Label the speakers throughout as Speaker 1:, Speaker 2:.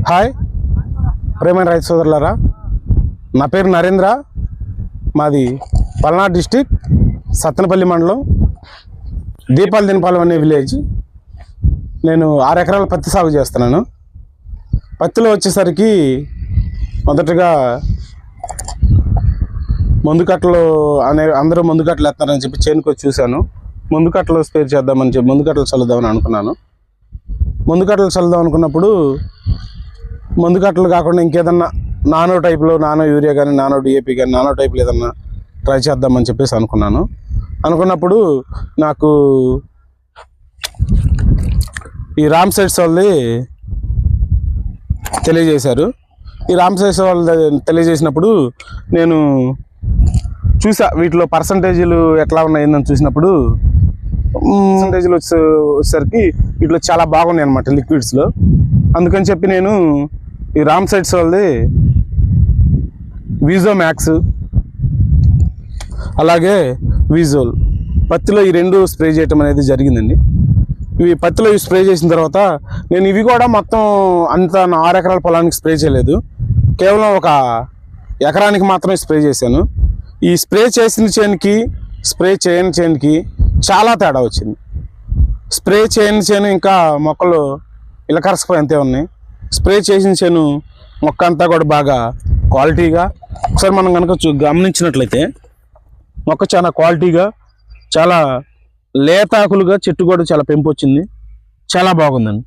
Speaker 1: Hi ప్రేమైన రైతు సోదరులారా, నా పేరు నరేంద్ర. మాది పల్నాడు డిస్టిక్ సత్తెనపల్లి మండలం దీపాలదినపాలెం అనే విలేజ్. నేను 6 ఎకరాల పత్తి సాగు చేస్తున్నాను. పత్తిలో వచ్చేసరికి మొదటగా మందుకట్టలు అందరూ మందుకట్టలు వేస్తున్నారని చెప్పి చేనుకు వచ్చి చూశాను. మందుకట్టలు స్ప్రే చేద్దామని చెప్పి మందుకట్టలు చల్లుదామని అనుకున్నాను. మందుకట్టలు చల్లుదాం అనుకున్నప్పుడు మందుకట్టలు కాకుండా ఇంకేదన్నా నానో టైప్లో, నానో యూరియా కానీ, నానో డిఏపి కానీ, నానో టైప్లో ఏదన్నా ట్రై చేద్దామని చెప్పేసి అనుకున్నప్పుడు నాకు ఈ రామ్ సైడ్స్ వాళ్ళది తెలియజేశారు. ఈ రామ్ సైడ్స్ వాళ్ళు తెలియజేసినప్పుడు నేను చూసా, వీటిలో పర్సంటేజీలు ఎట్లా ఉన్నాయిందని చూసినప్పుడు పర్సంటేజీలు వచ్చేసరికి వీటిలో చాలా బాగున్నాయి అన్నమాట లిక్విడ్స్లో. అందుకని చెప్పి నేను ఈ రామ్ సైడ్స్ వాళ్ళది వీజో మ్యాక్స్ అలాగే వీజోల్ పత్తిలో ఈ 2 స్ప్రే చేయటం అనేది జరిగిందండి. ఇవి పత్తిలో స్ప్రే చేసిన తర్వాత నేను ఇవి కూడా మొత్తం అంత 6 ఎకరాల పొలానికి స్ప్రే చేయలేదు, కేవలం 1 ఎకరానికి మాత్రమే స్ప్రే చేశాను. ఈ స్ప్రే చేసిన చేనుకి స్ప్రే చేయని చేనుకి చాలా తేడా వచ్చింది. స్ప్రే చేయని చేను ఇంకా మొక్కలు ఇలకరసపోయి అంతే ఉన్నాయి. స్ప్రే చేసిన చేను మొక్క అంతా కూడా బాగా క్వాలిటీగా, ఒకసారి మనం కనుక గమనించినట్లయితే మొక్క చాలా క్వాలిటీగా, చాలా లేతాకులుగా, చెట్టు కూడా చాలా పెంపు వచ్చింది, చాలా బాగుందండి.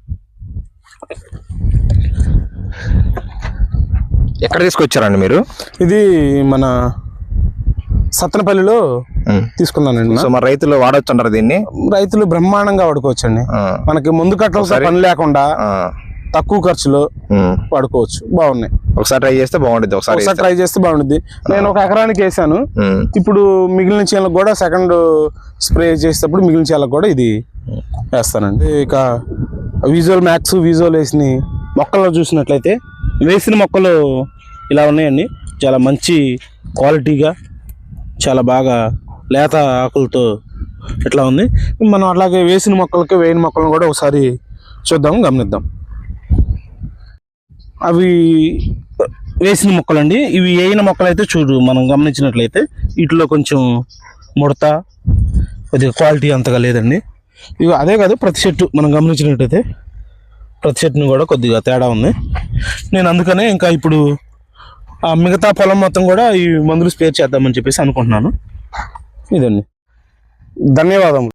Speaker 2: ఎక్కడ తీసుకొచ్చారండి మీరు?
Speaker 1: ఇది మన సత్తెనపల్లిలో తీసుకున్నానండి.
Speaker 2: సో మరి రైతులు వాడవచ్చు అంటారు దీన్ని?
Speaker 1: రైతులు బ్రహ్మాండంగా వాడుకోవచ్చండి. మనకి ముందు కట్టలతో పని లేకుండా తక్కువ ఖర్చులో వాడుకోవచ్చు. బాగున్నాయి.
Speaker 2: ఒకసారి ట్రై చేస్తే బాగుంటుంది. ఒకసారి
Speaker 1: ట్రై చేస్తే బాగుంటుంది. నేను 1 ఎకరానికి వేసాను. ఇప్పుడు మిగిలిన చేనులకు కూడా సెకండ్ స్ప్రే చేసేటప్పుడు మిగిలిన చేనులకు కూడా ఇది వేస్తానండి. ఇక వీజోల్ మ్యాక్స్, వీజోల్ వేసిన మొక్కల్లో చూసినట్లయితే వేసిన మొక్కలు ఇలా ఉన్నాయండి. చాలా మంచి క్వాలిటీగా, చాలా బాగా లేత ఆకులతో ఇట్లా ఉంది. మనం అట్లాగే వేసిన మొక్కలకి వేయని మొక్కలను కూడా ఒకసారి చూద్దాం, గమనిద్దాం. అవి వేసిన మొక్కలండి. ఇవి వేయిన మొక్కలు అయితే చూడు, మనం గమనించినట్లయితే వీటిలో కొంచెం ముడత, కొద్దిగా క్వాలిటీ అంతగా లేదండి. ఇవి అదే కాదు, ప్రతి చెట్టు మనం గమనించినట్లయితే ప్రతి చెట్టును కూడా కొద్దిగా తేడా ఉంది. నేను అందుకనే ఇంకా ఇప్పుడు ఆ మిగతా పొలం మొత్తం కూడా ఈ మందులు స్ప్రే చేద్దామని చెప్పేసి అనుకుంటున్నాను. ఇదండి, ధన్యవాదములు.